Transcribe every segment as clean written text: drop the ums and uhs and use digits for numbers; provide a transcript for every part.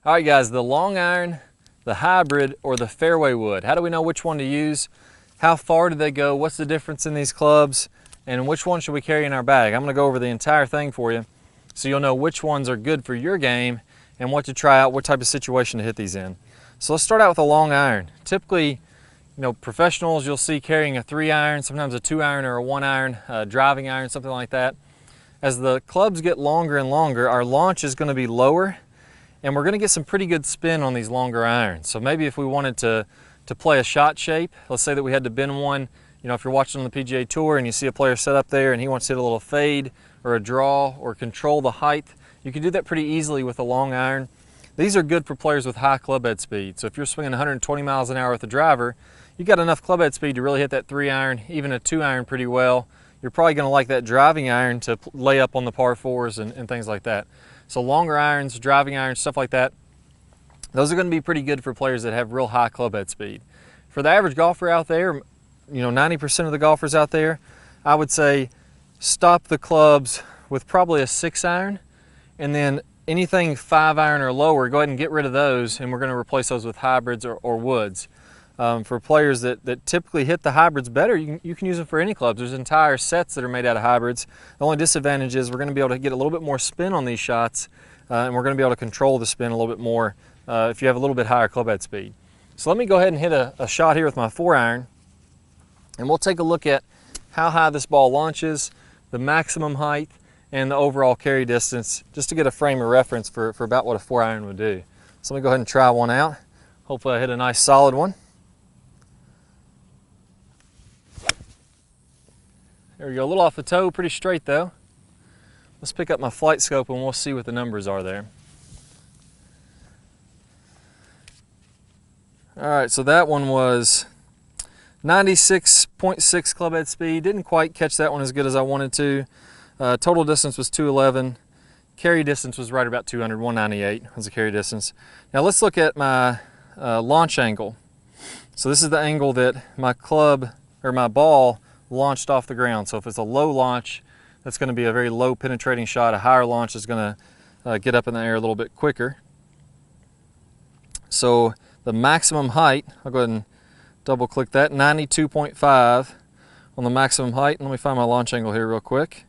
All right guys, the long iron, the hybrid, or the fairway wood. How do we know which one to use? How far do they go? What's the difference in these clubs? And which one should we carry in our bag? I'm gonna go over the entire thing for you so you'll know which ones are good for your game and what to try out, what type of situation to hit these in. So let's start out with a long iron. Typically, professionals you'll see carrying a 3-iron, sometimes a 2-iron or a 1-iron, driving iron, something like that. As the clubs get longer and longer, our launch is gonna be lower, and we're gonna get some pretty good spin on these longer irons. So maybe if we wanted to play a shot shape, let's say that we had to bend one, if you're watching on the PGA Tour and you see a player set up there and he wants to hit a little fade or a draw or control the height, you can do that pretty easily with a long iron. These are good for players with high club head speed. So if you're swinging 120 miles an hour with a driver, you got enough club head speed to really hit that 3-iron, even a 2-iron pretty well. You're probably gonna like that driving iron to lay up on the par 4s and things like that. So longer irons, driving irons, stuff like that, those are gonna be pretty good for players that have real high club head speed. For the average golfer out there, 90% of the golfers out there, I would say stop the clubs with probably a 6-iron, and then anything 5-iron or lower, go ahead and get rid of those, and we're gonna replace those with hybrids or woods. For players that typically hit the hybrids better, you can use them for any clubs. There's entire sets that are made out of hybrids. The only disadvantage is we're going to be able to get a little bit more spin on these shots, and we're going to be able to control the spin a little bit more if you have a little bit higher club head speed. So let me go ahead and hit a shot here with my 4-iron, and we'll take a look at how high this ball launches, the maximum height, and the overall carry distance, just to get a frame of reference for about what a 4-iron would do. So let me go ahead and try one out. Hopefully I hit a nice solid one. There we go, a little off the toe, pretty straight though. Let's pick up my flight scope and we'll see what the numbers are there. All right, so that one was 96.6 club head speed. Didn't quite catch that one as good as I wanted to. Total distance was 211. Carry distance was right about 200, 198 was the carry distance. Now let's look at my launch angle. So this is the angle that my club, or my ball, launched off the ground. So if it's a low launch, that's going to be a very low penetrating shot. A higher launch is going to get up in the air a little bit quicker. So the maximum height, I'll go ahead and double click that, 92.5 on the maximum height. And let me find my launch angle here real quick.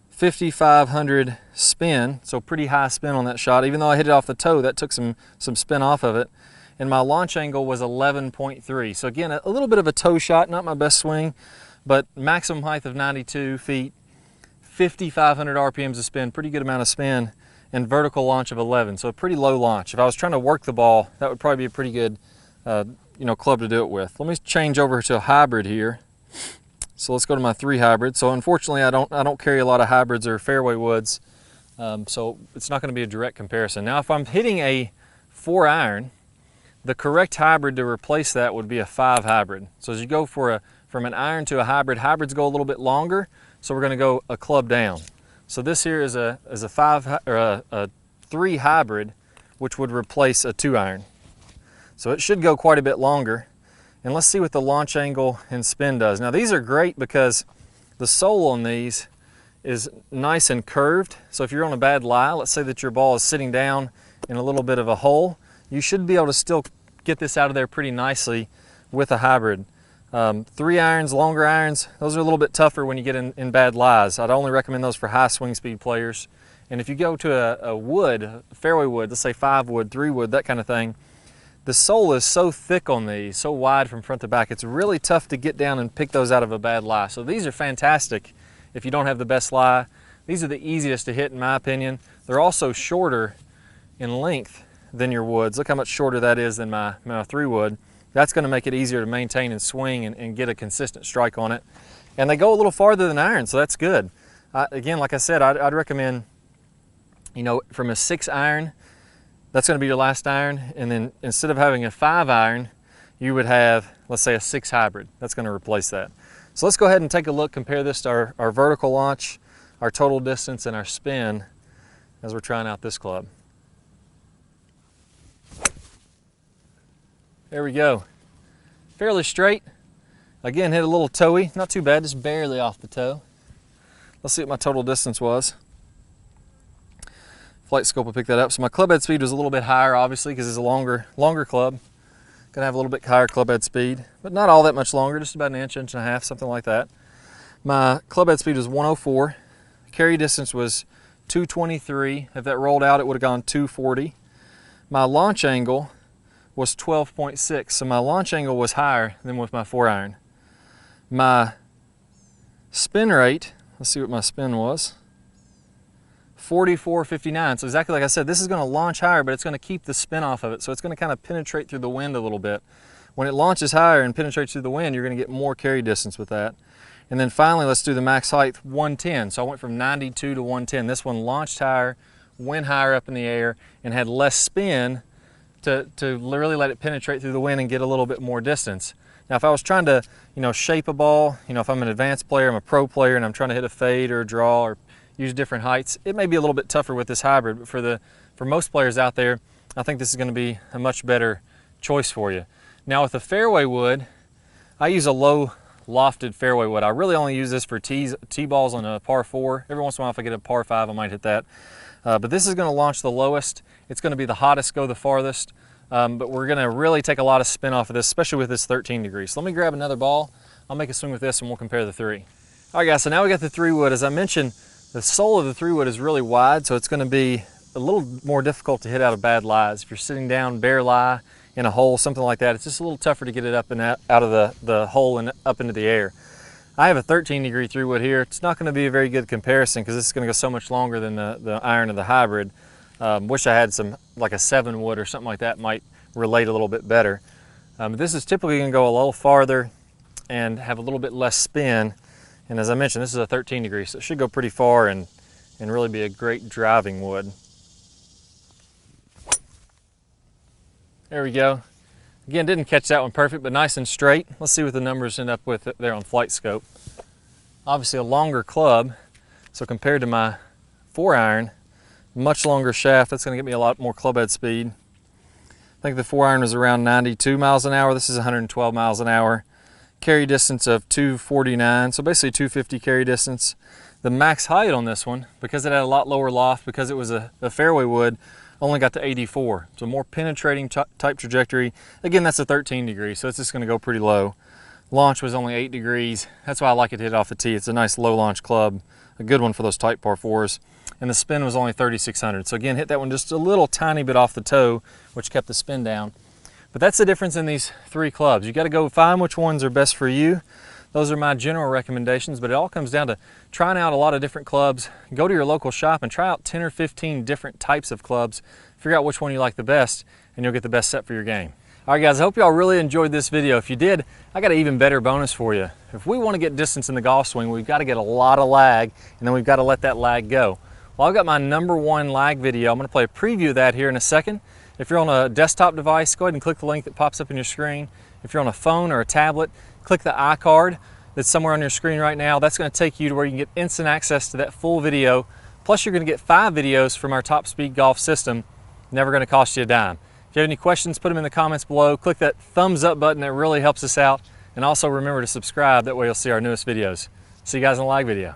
5,500 spin, so pretty high spin on that shot. Even though I hit it off the toe, that took some spin off of it. And my launch angle was 11.3. So again, a little bit of a toe shot, not my best swing, but maximum height of 92 feet, 5,500 RPMs of spin, pretty good amount of spin, and vertical launch of 11, so a pretty low launch. If I was trying to work the ball, that would probably be a pretty good club to do it with. Let me change over to a hybrid here. So let's go to my 3 hybrid. So unfortunately, I don't carry a lot of hybrids or fairway woods, so it's not going to be a direct comparison. Now, if I'm hitting a 4-iron, the correct hybrid to replace that would be a 5 hybrid. So as you go from an iron to a hybrid, hybrids go a little bit longer, so we're going to go a club down. So this here is a 3 hybrid, which would replace a 2-iron. So it should go quite a bit longer. And let's see what the launch angle and spin does. Now these are great because the sole on these is nice and curved. So if you're on a bad lie, let's say that your ball is sitting down in a little bit of a hole, you should be able to still get this out of there pretty nicely with a hybrid. 3 irons, longer irons, those are a little bit tougher when you get in bad lies. I'd only recommend those for high swing speed players. And if you go to a wood, a fairway wood, let's say 5 wood, 3 wood, that kind of thing, the sole is so thick on these, so wide from front to back, it's really tough to get down and pick those out of a bad lie. So these are fantastic if you don't have the best lie. These are the easiest to hit in my opinion. They're also shorter in length than your woods. Look how much shorter that is than my 3 wood. That's going to make it easier to maintain and swing and get a consistent strike on it. And they go a little farther than iron, so that's good. Again, like I said, I'd recommend, from a 6-iron, that's going to be your last iron. And then instead of having a 5-iron, you would have, let's say, a 6 hybrid. That's going to replace that. So let's go ahead and take a look, compare this to our vertical launch, our total distance, and our spin as we're trying out this club. There we go. Fairly straight. Again, hit a little toey, not too bad, just barely off the toe. Let's see what my total distance was. Flight scope will pick that up. So my club head speed was a little bit higher, obviously, because it's a longer club. Gonna have a little bit higher club head speed, but not all that much longer, just about an inch, inch and a half, something like that. My club head speed was 104. Carry distance was 223. If that rolled out, it would have gone 240. My launch angle was 12.6, so my launch angle was higher than with my 4-iron. My spin rate, let's see what my spin was, 44.59. So exactly like I said, this is going to launch higher, but it's going to keep the spin off of it, so it's going to kind of penetrate through the wind a little bit. When it launches higher and penetrates through the wind, you're going to get more carry distance with that. And then finally, let's do the max height, 110. So I went from 92 to 110. This one launched higher, went higher up in the air, and had less spin to really let it penetrate through the wind and get a little bit more distance. Now, if I was trying to, shape a ball, if I'm an advanced player, I'm a pro player, and I'm trying to hit a fade or a draw or use different heights, it may be a little bit tougher with this hybrid, but for most players out there, I think this is going to be a much better choice for you. Now, with the Fairway Wood, I use a low lofted fairway wood. I really only use this for tee-balls on a par 4. Every once in a while, if I get a par 5, I might hit that. But this is going to launch the lowest. It's going to be the hottest, go the farthest. But we're going to really take a lot of spin off of this, especially with this 13 degrees. So let me grab another ball. I'll make a swing with this and we'll compare the 3. All right, guys, so now we got the 3 wood. As I mentioned, the sole of the 3 wood is really wide, so it's going to be a little more difficult to hit out of bad lies. If you're sitting down bare lie in a hole, something like that, it's just a little tougher to get it up and out of the hole and up into the air. I have a 13 degree 3 wood here. It's not going to be a very good comparison because this is going to go so much longer than the iron of the hybrid. Wish I had some, like a 7 wood or something like that might relate a little bit better. This is typically going to go a little farther and have a little bit less spin. And as I mentioned, this is a 13 degree, so it should go pretty far and really be a great driving wood. There we go. Again, didn't catch that one perfect, but nice and straight. Let's see what the numbers end up with there on Flight Scope. Obviously a longer club, so compared to my 4-iron, much longer shaft. That's going to get me a lot more club head speed. I think the 4-iron was around 92 miles an hour. This is 112 miles an hour. Carry distance of 249, so basically 250 carry distance. The max height on this one, because it had a lot lower loft, because it was a fairway wood, only got to 84. So more penetrating type trajectory. Again, that's a 13 degree, so it's just going to go pretty low. Launch was only 8 degrees. That's why I like it to hit off the tee. It's a nice low launch club, a good one for those tight par 4s. And the spin was only 3,600. So again, hit that one just a little tiny bit off the toe, which kept the spin down. But that's the difference in these 3 clubs. You got to go find which ones are best for you. Those are my general recommendations, but it all comes down to trying out a lot of different clubs. Go to your local shop and try out 10 or 15 different types of clubs. Figure out which one you like the best, and you'll get the best set for your game. All right, guys, I hope y'all really enjoyed this video. If you did, I got an even better bonus for you. If we want to get distance in the golf swing, we've got to get a lot of lag, and then we've got to let that lag go. Well, I've got my #1 lag video. I'm going to play a preview of that here in a second. If you're on a desktop device, go ahead and click the link that pops up on your screen. If you're on a phone or a tablet, click the iCard that's somewhere on your screen right now. That's going to take you to where you can get instant access to that full video. Plus, you're going to get 5 videos from our Top Speed Golf system. Never going to cost you a dime. If you have any questions, put them in the comments below. Click that thumbs up button. That really helps us out. And also remember to subscribe. That way you'll see our newest videos. See you guys in the lag video.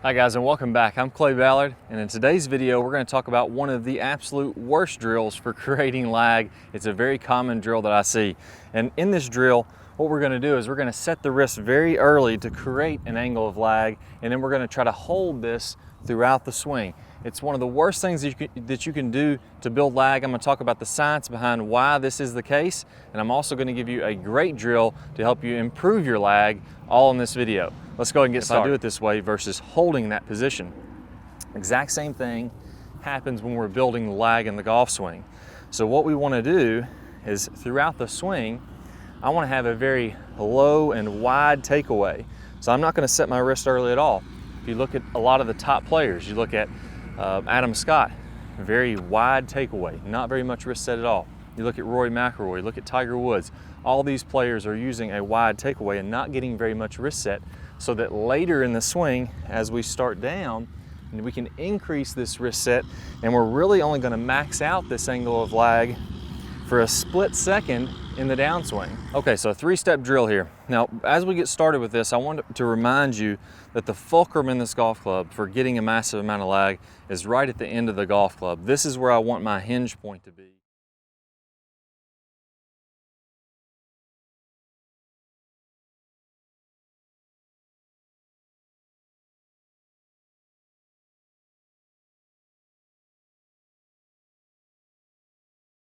Hi guys, and welcome back. I'm Clay Ballard, and in today's video we're going to talk about one of the absolute worst drills for creating lag. It's a very common drill that I see. And in this drill, what we're going to do is we're going to set the wrist very early to create an angle of lag, and then we're going to try to hold this throughout the swing. It's one of the worst things that you can do to build lag. I'm going to talk about the science behind why this is the case, and I'm also going to give you a great drill to help you improve your lag, all in this video. Let's go ahead and get started. If I do it this way versus holding that position, exact same thing happens when we're building the lag in the golf swing. So what we want to do is throughout the swing, I want to have a very low and wide takeaway. So I'm not going to set my wrist early at all. If you look at a lot of the top players, you look at Adam Scott, very wide takeaway, not very much wrist set at all. You look at Rory McIlroy, look at Tiger Woods. All these players are using a wide takeaway and not getting very much wrist set, so that later in the swing, as we start down, we can increase this wrist set, and we're really only going to max out this angle of lag for a split second in the downswing. Okay, so a 3-step drill here. Now, as we get started with this, I want to remind you that the fulcrum in this golf club for getting a massive amount of lag is right at the end of the golf club. This is where I want my hinge point to be.